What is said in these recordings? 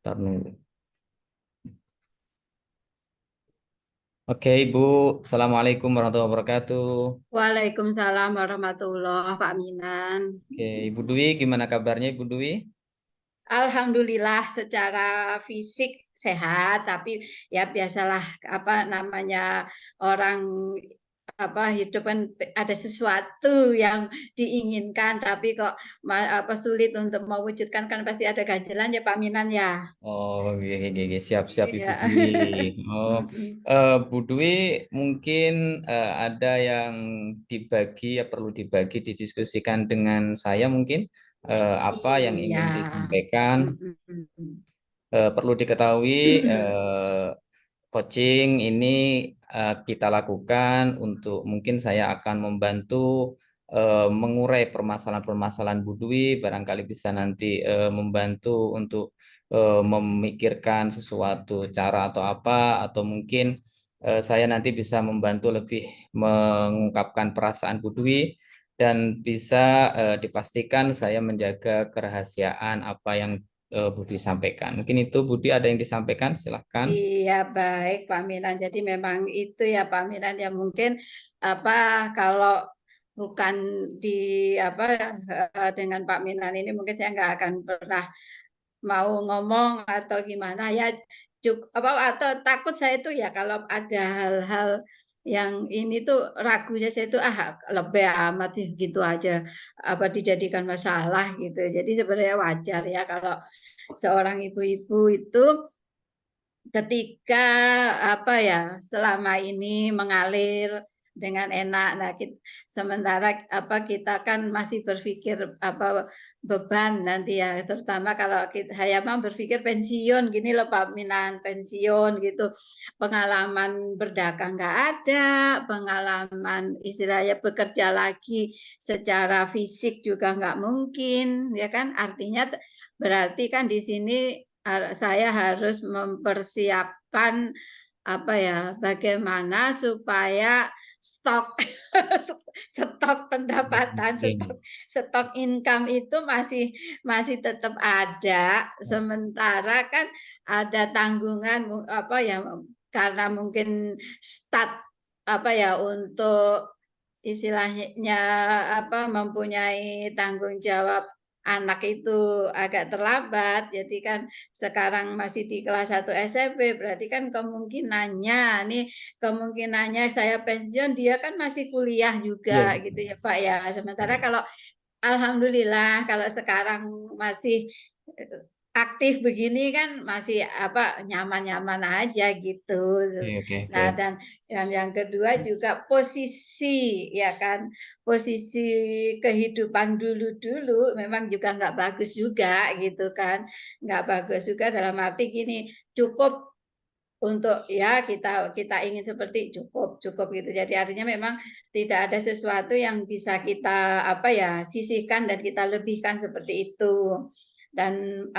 Ntar nunggu. Oke, Ibu. Assalamualaikum warahmatullahi wabarakatuh. Waalaikumsalam warahmatullah, Pak Minan. Oke, Ibu Dwi, gimana kabarnya Ibu Dwi? Alhamdulillah secara fisik sehat, tapi ya biasalah apa namanya orang hidup kan ada sesuatu yang diinginkan tapi kok sulit untuk mewujudkan kan pasti ada ganjalan ya Pak Minan ya. Oh, siap-siap Ibu Iya. Dwi. Oh, Bu Dwi mungkin ada yang dibagi ya perlu dibagi didiskusikan dengan saya mungkin apa yang Iya. ingin disampaikan. Mm-mm. Perlu diketahui coaching ini kita lakukan untuk mungkin saya akan membantu mengurai permasalahan-permasalahan Bu Dwi, barangkali bisa nanti membantu untuk memikirkan sesuatu cara atau apa, atau mungkin saya nanti bisa membantu lebih mengungkapkan perasaan Bu Dwi dan bisa dipastikan saya menjaga kerahasiaan apa yang Budi sampaikan. Mungkin itu Budi ada yang disampaikan, silahkan. Iya baik Pak Minan. Jadi memang itu ya Pak Minan ya mungkin apa kalau bukan di apa dengan Pak Minan ini mungkin saya nggak akan pernah mau ngomong atau gimana ya atau takut saya itu ya kalau ada hal-hal yang ini tuh ragunya saya itu lebih amat sih, gitu aja apa dijadikan masalah gitu. Jadi sebenarnya wajar ya kalau seorang ibu-ibu itu ketika selama ini mengalir dengan enak. Nah, sementara kita kan masih berpikir beban nanti ya, terutama kalau saya mau berpikir pensiun gini loh Pak Minan, pensiun gitu, pengalaman berdagang nggak ada, pengalaman istilahnya bekerja lagi secara fisik juga nggak mungkin, ya kan? Artinya berarti kan di sini saya harus mempersiapkan bagaimana supaya stok stok pendapatan, Oke. stok income itu masih masih tetap ada. Sementara kan ada tanggungan karena mungkin untuk istilahnya mempunyai tanggung jawab anak itu agak terlambat, jadi kan sekarang masih di kelas 1 SMP, berarti kan kemungkinannya saya pensiun, dia kan masih kuliah Iya, juga gitu ya Pak ya. Sementara kalau alhamdulillah kalau sekarang masih aktif begini kan masih nyaman-nyaman aja gitu. oke. Nah, dan yang kedua juga posisi ya kan, posisi kehidupan dulu-dulu memang juga nggak bagus juga gitu kan, nggak bagus juga dalam arti gini, cukup untuk ya kita kita ingin seperti cukup cukup gitu. Jadi artinya memang tidak ada sesuatu yang bisa kita sisihkan dan kita lebihkan seperti itu. Dan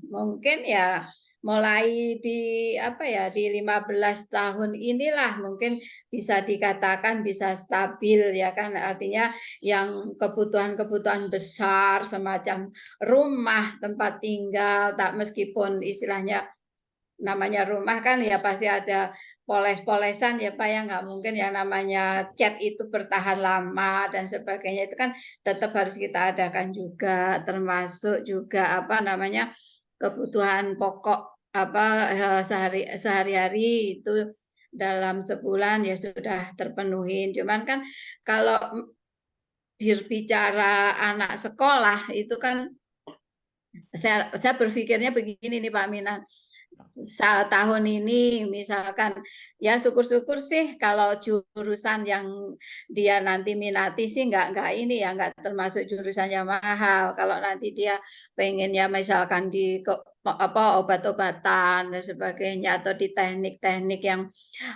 mungkin ya mulai di 15 tahun inilah mungkin bisa dikatakan bisa stabil ya kan, artinya yang kebutuhan-kebutuhan besar semacam rumah, tempat tinggal, tak meskipun istilahnya namanya rumah kan ya pasti ada poles-polesan ya Pak ya, nggak mungkin yang namanya cat itu bertahan lama dan sebagainya, itu kan tetap harus kita adakan juga, termasuk juga kebutuhan pokok sehari-hari itu dalam sebulan ya sudah terpenuhi. Cuman kan kalau berbicara anak sekolah itu kan saya berpikirnya begini nih Pak Mina, tahun ini misalkan ya syukur-syukur sih kalau jurusan yang dia nanti minati sih nggak ini ya nggak termasuk jurusan yang mahal. Kalau nanti dia pengennya misalkan di obat-obatan dan sebagainya atau di teknik-teknik yang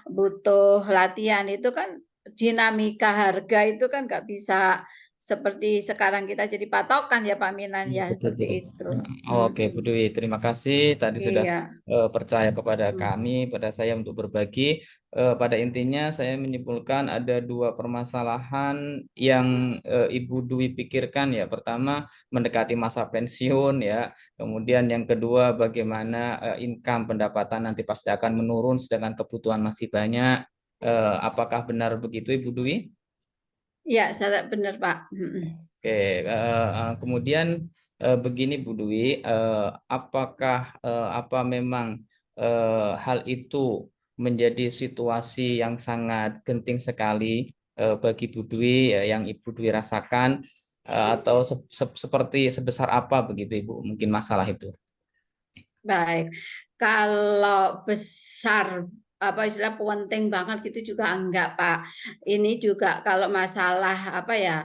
butuh latihan itu kan dinamika harga itu kan nggak bisa seperti sekarang kita jadi patokan ya Pak Minan Iya, ya betul, seperti betul. itu. Oke, Bu Mm-mm. Dwi, terima kasih tadi sudah Iya. percaya kepada Mm. kami, pada saya untuk berbagi. Pada intinya saya menyimpulkan ada dua permasalahan yang Ibu Dwi pikirkan ya. Pertama, mendekati masa pensiun ya. Kemudian yang kedua, bagaimana income pendapatan nanti pasti akan menurun sedangkan kebutuhan masih banyak. Apakah benar begitu, Ibu Dwi? Iya, salah benar Pak. Mm-mm. Oke, kemudian begini Bu Dwi, apakah apa memang hal itu menjadi situasi yang sangat genting sekali bagi Bu Dwi ya, yang Ibu Dwi rasakan atau seperti sebesar apa begitu Ibu mungkin masalah itu? Baik. Kalau besar apa istilah penting banget gitu juga enggak Pak. Ini juga kalau masalah apa ya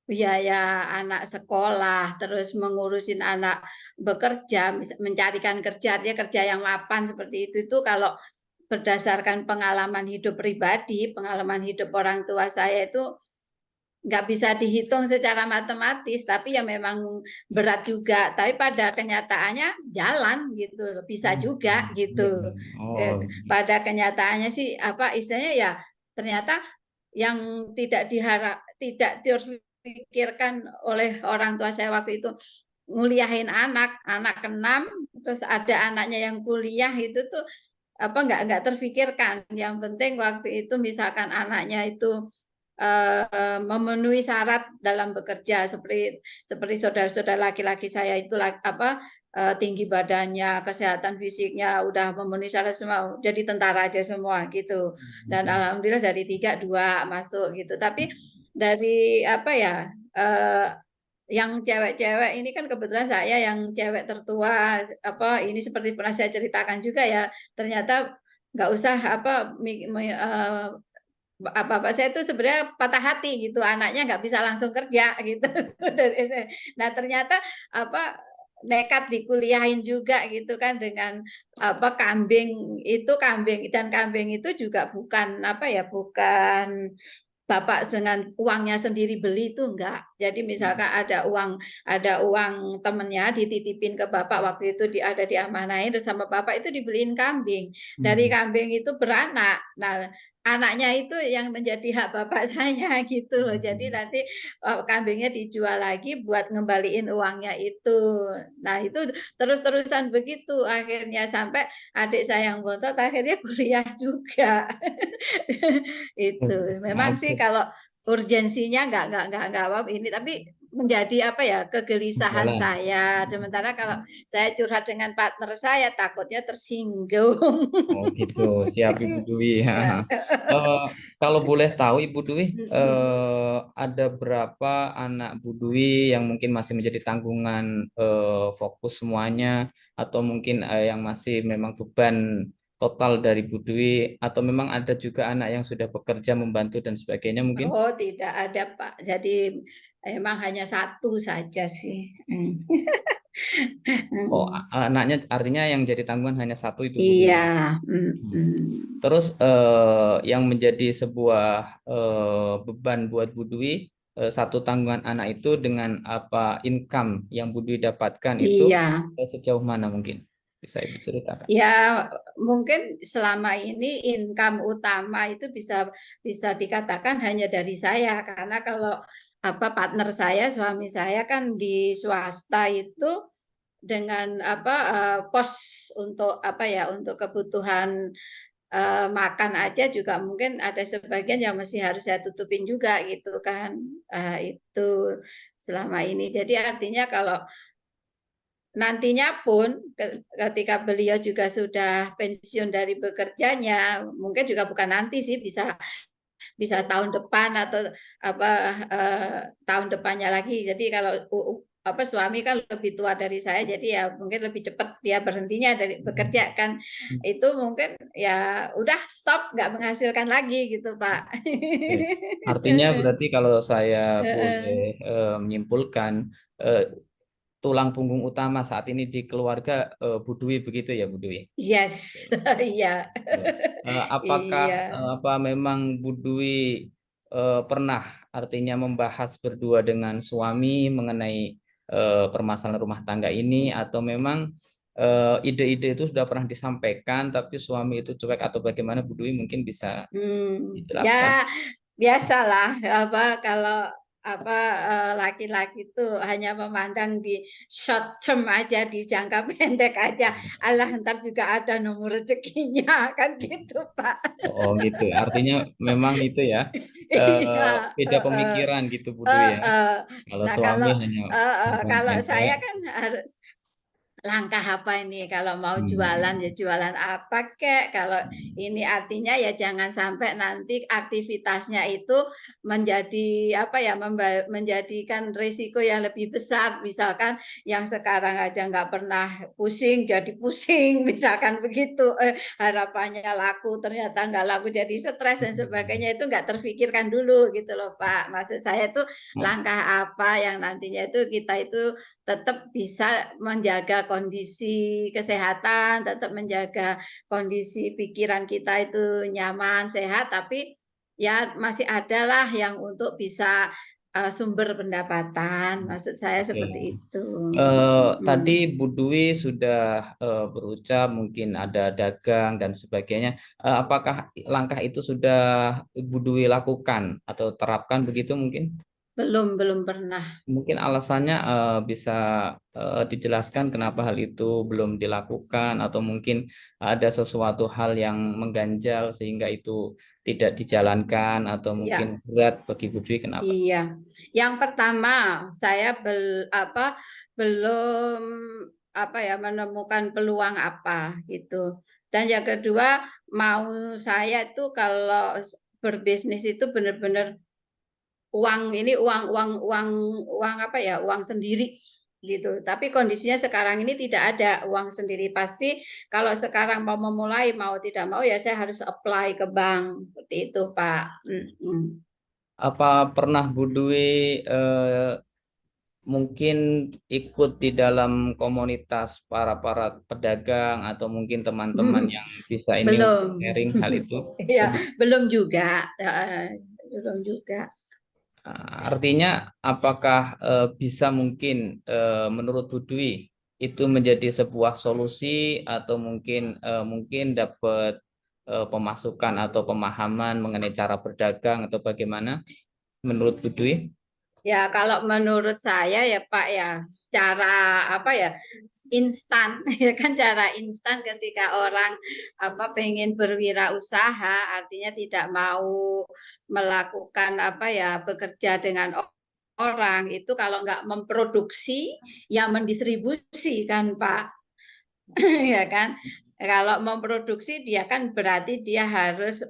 biaya anak sekolah, terus mengurusin anak bekerja, mencarikan kerja, dia kerja yang mapan seperti itu kalau berdasarkan pengalaman hidup pribadi, pengalaman hidup orang tua saya itu nggak bisa dihitung secara matematis, tapi ya memang berat juga. Tapi pada kenyataannya jalan gitu, bisa Hmm, juga iya. gitu. Oh, Pada kenyataannya sih apa istilahnya ya ternyata yang tidak terpikirkan oleh orang tua saya waktu itu nguliahin anak keenam, terus ada anaknya yang kuliah itu tuh apa nggak terfikirkan. Yang penting waktu itu misalkan anaknya itu memenuhi syarat dalam bekerja seperti seperti saudara-saudara laki-laki saya itu apa tinggi badannya, kesehatan fisiknya udah memenuhi syarat semua, jadi tentara aja semua gitu. Dan alhamdulillah dari tiga dua masuk gitu. Tapi dari apa ya yang cewek-cewek ini kan kebetulan saya yang cewek tertua apa ini seperti pernah saya ceritakan juga ya ternyata nggak usah apa bapak saya itu sebenarnya patah hati gitu anaknya nggak bisa langsung kerja gitu nah ternyata apa nekat dikuliahin juga gitu kan dengan apa kambing itu juga bukan apa ya bukan bapak dengan uangnya sendiri beli itu enggak. Jadi misalkan ada uang temennya dititipin ke bapak waktu itu ada diamanahin terus sama bapak itu dibeliin kambing. Dari hmm. kambing itu beranak. Nah, anaknya itu yang menjadi hak bapak saya gitu loh. Jadi nanti kambingnya dijual lagi buat ngembaliin uangnya itu. Nah, itu terus-terusan begitu akhirnya sampai adik saya yang bontot akhirnya kuliah juga. Itu memang sih Oke, kalau urgensinya nggak apa ini tapi menjadi apa ya kegelisahan jalan. saya sementara kalau saya curhat dengan partner saya takutnya tersinggung. Oh gitu, siap Ibu Dwi. Ya. Eh, Kalau boleh tahu Ibu Dwi, ada berapa anak Bu Dwi yang mungkin masih menjadi tanggungan fokus semuanya, atau mungkin yang masih memang beban total dari Bu Dwi, atau memang ada juga anak yang sudah bekerja membantu dan sebagainya mungkin? Oh tidak ada Pak jadi emang hanya satu saja sih. Oh, anaknya artinya yang jadi tanggungan hanya satu itu Bu Dwi. Iya. Hmm. Terus yang menjadi sebuah beban buat Bu Dwi, satu tanggungan anak itu dengan apa income yang Bu Dwi dapatkan itu Iya. sejauh mana mungkin bisa Ibu ceritakan? Ya, mungkin selama ini income utama itu bisa bisa dikatakan hanya dari saya karena kalau apa partner saya, suami saya kan di swasta itu dengan apa pos untuk apa ya untuk kebutuhan makan aja juga mungkin ada sebagian yang masih harus saya tutupin juga gitu kan. Itu selama ini. Jadi artinya kalau nantinya pun ketika beliau juga sudah pensiun dari bekerjanya, mungkin juga bukan nanti sih bisa bisa tahun depan atau apa tahun depannya lagi. Jadi kalau apa suami kan lebih tua dari saya, jadi ya mungkin lebih cepat dia berhentinya dari bekerja kan. Itu mungkin ya udah stop nggak menghasilkan lagi gitu Pak. Oke. Artinya berarti kalau saya boleh menyimpulkan, eh, tulang punggung utama saat ini di keluarga Bu Dwi begitu ya Bu Dwi? Yes, iya, Apakah iya. apa memang Bu Dwi pernah artinya membahas berdua dengan suami mengenai permasalahan rumah tangga ini, atau memang ide-ide itu sudah pernah disampaikan tapi suami itu cuek atau bagaimana, Bu Dwi mungkin bisa dijelaskan. Ya biasalah apa kalau apa laki-laki itu hanya memandang di short term aja, di jangka pendek aja. Allah ntar juga ada nomor rezekinya kan gitu Pak. Oh, oh, gitu. Artinya memang itu ya, Iya. beda pemikiran gitu Bu Dwi ya. Heeh. Kalau Nah suami hanya jangka kalau pendek. saya kan harus langkah apa ini kalau mau jualan Hmm. ya jualan apa kek, kalau ini artinya ya jangan sampai nanti aktivitasnya itu menjadi apa ya menjadikan risiko yang lebih besar, misalkan yang sekarang aja nggak pernah pusing jadi pusing misalkan begitu, harapannya laku ternyata nggak laku jadi stres dan sebagainya, itu nggak terfikirkan dulu gitu loh Pak. Maksud saya itu langkah apa yang nantinya itu kita itu tetap bisa menjaga kondisi kesehatan, tetap menjaga kondisi pikiran kita itu nyaman, sehat, tapi ya masih adalah yang untuk bisa sumber pendapatan. Maksud saya Oke. seperti itu. Tadi Mm. Bu Dwi sudah berucap mungkin ada dagang dan sebagainya. Apakah langkah itu sudah Bu Dwi lakukan atau terapkan begitu mungkin? Belum pernah. Mungkin alasannya bisa dijelaskan kenapa hal itu belum dilakukan, atau mungkin ada sesuatu hal yang mengganjal sehingga itu tidak dijalankan, atau mungkin Ya, berat bagi Bu Dwi, kenapa? iya. Yang pertama, saya belum apa ya menemukan peluang apa gitu. Dan yang kedua, mau saya itu kalau berbisnis itu benar-benar uang ini uang apa ya uang sendiri gitu. Tapi kondisinya sekarang ini tidak ada uang sendiri. Pasti kalau sekarang mau memulai mau tidak mau ya saya harus apply ke bank seperti itu Pak. Mm-mm. Apa pernah Bu Dwi mungkin ikut di dalam komunitas para para pedagang, atau mungkin teman-teman yang bisa ini untuk Belum. sharing hal itu? Oh, Ya, belum juga. Belum juga. artinya apakah bisa mungkin menurut Bu Dwi itu menjadi sebuah solusi, atau mungkin mungkin dapat pemasukan atau pemahaman mengenai cara berdagang atau bagaimana menurut Bu Dwi? Ya, kalau menurut saya ya Pak ya, cara apa ya instan ya kan cara instan ketika orang apa pengen berwirausaha artinya tidak mau melakukan apa ya bekerja dengan orang itu kalau nggak memproduksi ya mendistribusi kan Pak. Ya kan? Kalau memproduksi dia kan berarti dia harus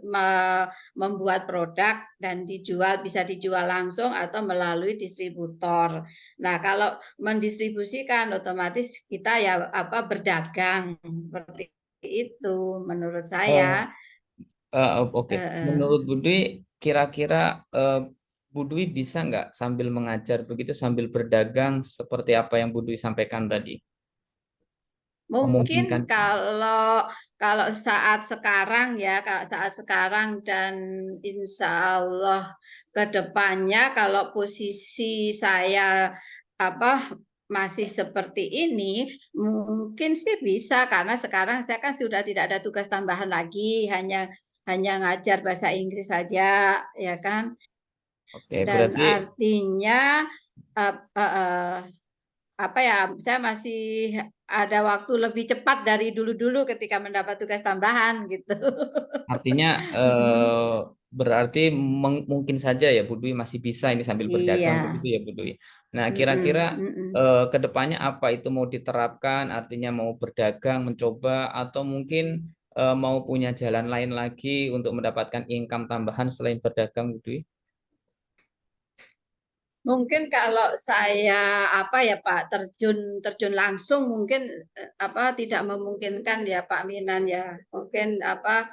membuat produk dan dijual bisa dijual langsung atau melalui distributor. Nah, kalau mendistribusikan otomatis kita ya apa berdagang seperti itu menurut Eh, saya. oke, Eh, menurut Bu Dwi kira-kira Bu Dwi bisa nggak sambil mengajar begitu sambil berdagang seperti apa yang Bu Dwi sampaikan tadi? Mungkin Memungkinkan? kalau kalau saat sekarang ya, kalau saat sekarang dan insya Allah ke depannya kalau posisi saya apa masih seperti ini, mungkin sih bisa karena sekarang saya kan sudah tidak ada tugas tambahan lagi, hanya hanya ngajar bahasa Inggris saja, ya kan? Oke, Dan berarti artinya eh, eh, eh, apa ya saya masih ada waktu lebih cepat dari dulu-dulu ketika mendapat tugas tambahan gitu. artinya berarti mungkin saja ya Bu Dwi masih bisa ini sambil berdagang Iya. begitu ya Bu Dwi. Nah, kira-kira Mm-mm, mm-mm. ke depannya apa itu mau diterapkan? Artinya mau berdagang, mencoba, atau mungkin mau punya jalan lain lagi untuk mendapatkan income tambahan selain berdagang, Bu Dwi? Mungkin kalau saya apa ya Pak terjun terjun langsung mungkin apa tidak memungkinkan ya Pak Minan ya. Mungkin apa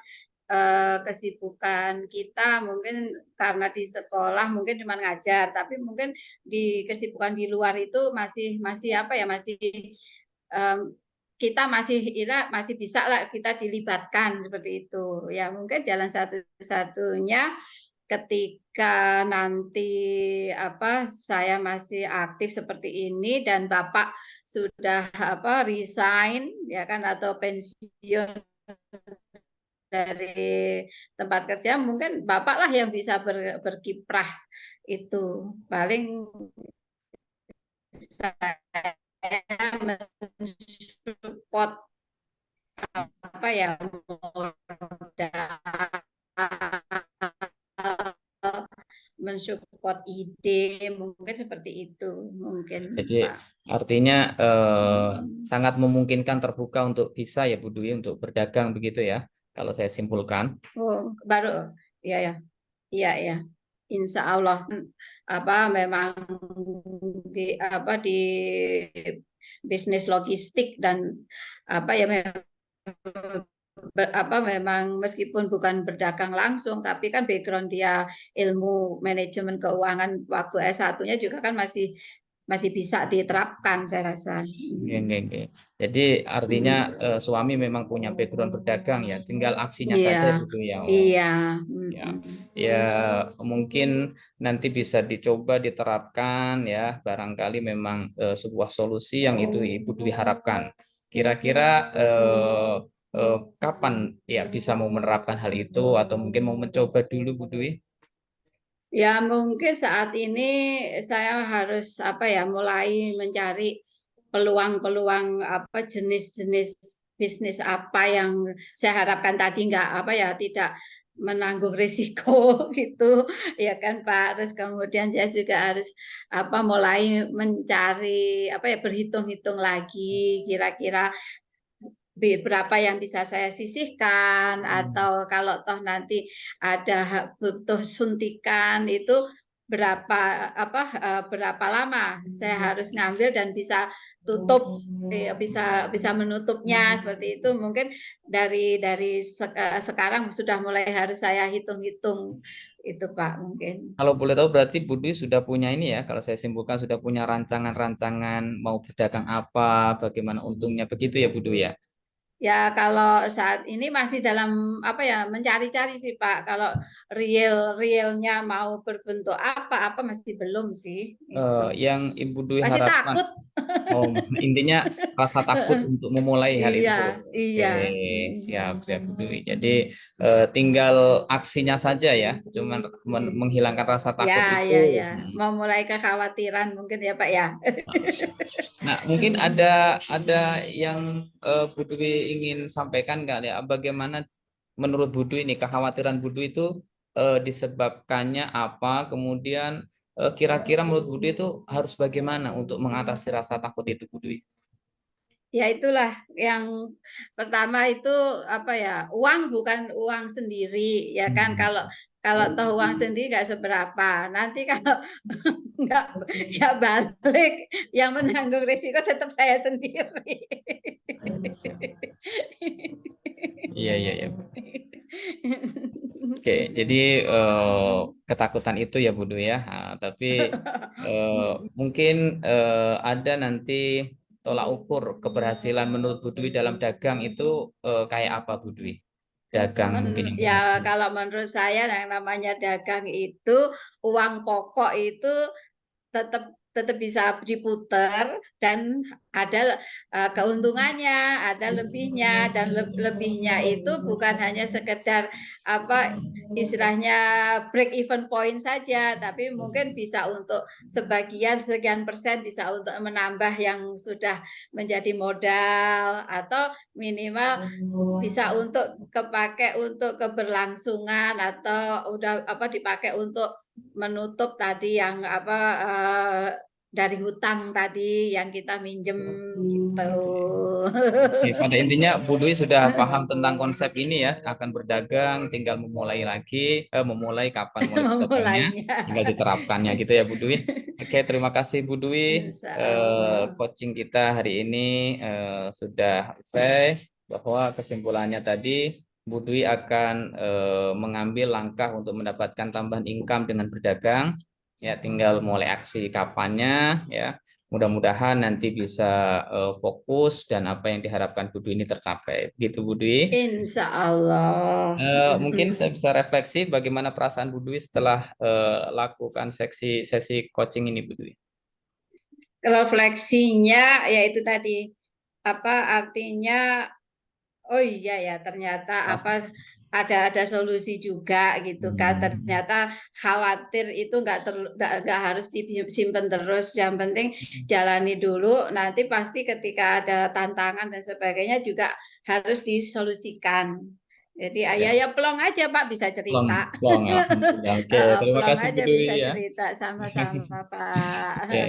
kesibukan kita mungkin karena di sekolah mungkin cuma ngajar, tapi mungkin di kesibukan di luar itu masih masih apa ya masih em, kita masih masih bisa lah kita dilibatkan seperti itu. Ya mungkin jalan satu-satunya ketika nanti saya masih aktif seperti ini dan Bapak sudah resign ya kan atau pensiun dari tempat kerja, mungkin Bapak lah yang bisa berkiprah itu. Paling saya mensupport modal, mensupport ide, mungkin seperti itu mungkin Jadi Pak. artinya sangat memungkinkan terbuka untuk bisa ya Bu Dwi untuk berdagang begitu ya, kalau saya simpulkan. Oh, baru ya ya iya ya. Insya Allah memang di bisnis logistik dan memang memang meskipun bukan berdagang langsung tapi kan background dia ilmu manajemen keuangan waktu S1-nya juga kan masih masih bisa diterapkan saya rasa. Oke, oke, oke. Jadi artinya suami memang punya background berdagang ya, tinggal aksinya Iya, saja ya Bu Dwi ya. Oh, iya. ya, Mm-mm. ya mungkin nanti bisa dicoba diterapkan ya, barangkali memang sebuah solusi yang itu Ibu Dwi harapkan. Kira-kira kapan ya bisa mau menerapkan hal itu atau mungkin mau mencoba dulu Bu Dwi? Ya mungkin saat ini saya harus mulai mencari peluang-peluang jenis-jenis bisnis apa yang saya harapkan tadi nggak tidak menanggung risiko gitu ya kan Pak. Terus kemudian saya juga harus mulai mencari berhitung-hitung lagi kira-kira berapa yang bisa saya sisihkan atau kalau toh nanti ada butuh suntikan itu berapa lama saya harus ngambil dan bisa tutup bisa bisa menutupnya seperti itu mungkin dari sekarang sudah mulai harus saya hitung-hitung itu Pak mungkin. Kalau boleh tahu berarti Bu Dwi sudah punya ini ya, kalau saya simpulkan sudah punya rancangan-rancangan mau berdagang apa, bagaimana untungnya begitu ya Bu Dwi ya. Ya, kalau saat ini masih dalam mencari-cari sih Pak. Kalau realnya mau berbentuk apa masih belum sih itu. Yang Ibu Dwi Masih harapkan. takut. Oh, intinya rasa takut untuk memulai hal Iya, itu. Oke, iya. siap, siap, Bu Dwi. Jadi tinggal aksinya saja ya, cuman menghilangkan rasa Ya, takut itu. ya, ya. Memulai kekhawatiran mungkin ya Pak ya. Nah, mungkin ada yang Bu Dwi ingin sampaikan nggak ya? Bagaimana menurut Bu Dwi ini kekhawatiran Bu Dwi itu disebabkannya apa? Kemudian kira-kira menurut Bu Dwi itu harus bagaimana untuk mengatasi rasa takut itu Bu Dwi? Ya itulah yang pertama itu uang bukan uang sendiri ya kan Hmm. kalau kalau toh uang sendiri nggak seberapa nanti kalau nggak nggak balik yang menanggung risiko tetap saya sendiri. Iya, iya, iya. Oke, jadi ketakutan itu ya Bu Dwi ya. Nah, tapi eh, mungkin ada nanti tolak ukur keberhasilan menurut Bu Dwi dalam dagang itu kayak apa Bu Dwi? Dagang mungkin yang Ya berhasil. kalau menurut saya yang namanya dagang itu uang pokok itu tetap tetap bisa diputar dan ada keuntungannya, ada lebihnya dan lebihnya itu bukan hanya sekedar istilahnya break even point saja, tapi mungkin bisa untuk sekian persen bisa untuk menambah yang sudah menjadi modal atau minimal bisa untuk kepake untuk keberlangsungan atau udah dipakai untuk menutup tadi yang dari hutang tadi yang kita minjem gitu. Oke, pada intinya Bu Dwi sudah paham tentang konsep ini ya, akan berdagang, tinggal memulai lagi, memulai kapan mulai berdagangnya, Memulainya. tinggal diterapkannya gitu ya Bu Dwi. Oke, terima kasih Bu Dwi. Insya Allah. Coaching kita hari ini sudah selesai, bahwa kesimpulannya tadi Bu Dwi akan mengambil langkah untuk mendapatkan tambahan income dengan berdagang, ya tinggal mulai aksi kapannya, ya. mudah-mudahan nanti bisa fokus dan apa yang diharapkan Bu Dwi ini tercapai. Gitu Bu Dwi. Insya Allah. Mungkin saya bisa refleksi bagaimana perasaan Bu Dwi setelah lakukan sesi coaching ini Bu Dwi. Refleksinya yaitu tadi apa artinya, oh iya ya ternyata Pas. apa ada solusi juga gitu kan. Hmm. Ternyata khawatir itu nggak harus disimpan terus. Yang penting jalani dulu. Nanti pasti ketika ada tantangan dan sebagainya juga harus disolusikan. Jadi ayah Ya, ya plong aja Pak bisa plong, cerita. plong, alhamdulillah. Oke, terima Plong kasih Bu aja Dwi bisa ya. cerita sama-sama Pak. Oke,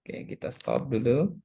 oke, kita stop dulu.